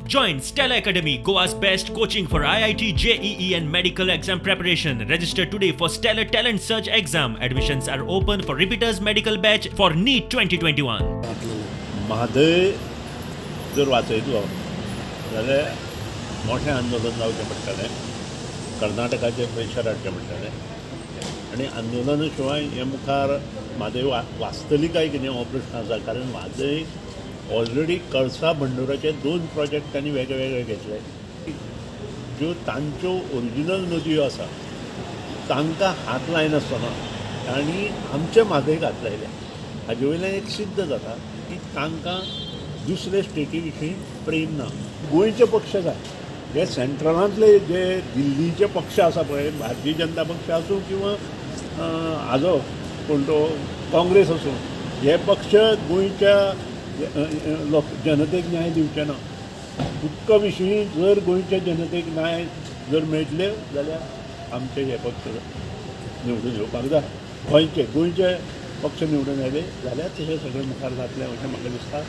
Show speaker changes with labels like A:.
A: Join Stella Academy, Goa's best coaching for IIT, JEE and medical exam preparation. Register today for Stellar Talent Search exam. Admissions are open for repeaters medical batch for NEET 2021.
B: Mhadei जर वाचयतलो जाल्यार मोठें आंदोलन जावचें पडटलें, कर्नाटकाचें pressure हाडचें पडटलें आनी आंदोलना शिवाय हे मुखार म्हादय वाचतली काय कितें हो प्रश्न आसा. कारण म्हादय ऑलरेडी कळसा बंडोराचे 2 प्रोजेक्ट तांणी वेगळे वेगळे घेतले. ज्यो तांच्यो ओरिजिनल नदयो आसा तांकां हात लायनासतना तांणी आमचे म्हादयक हात लायल्या. हाजे वयल्यान एक सिद्ध जाता की तांकां दुसरे स्टेटी विशीं प्रेम ना. गोंयचे पक्ष जाय जे सेंट्रलांतले जे दिल्लीचे पक्ष आसा पळय, भारतीय जनता पक्ष आसूं किंवा हाजो कोण तो काँग्रेस आसूं, हे पक्ष गोंयच्या जनतेक न्याय दिवचे ना. उदका विशीं जर गोंयच्या जनतेक न्याय जर मेळटले जाल्यार आमचे हे पक्ष निवडून येवपाक जाय. गोंयचे पक्ष निवडून येले जाल्यार हे सगळें मुखार जातलें अशें म्हाका दिसता.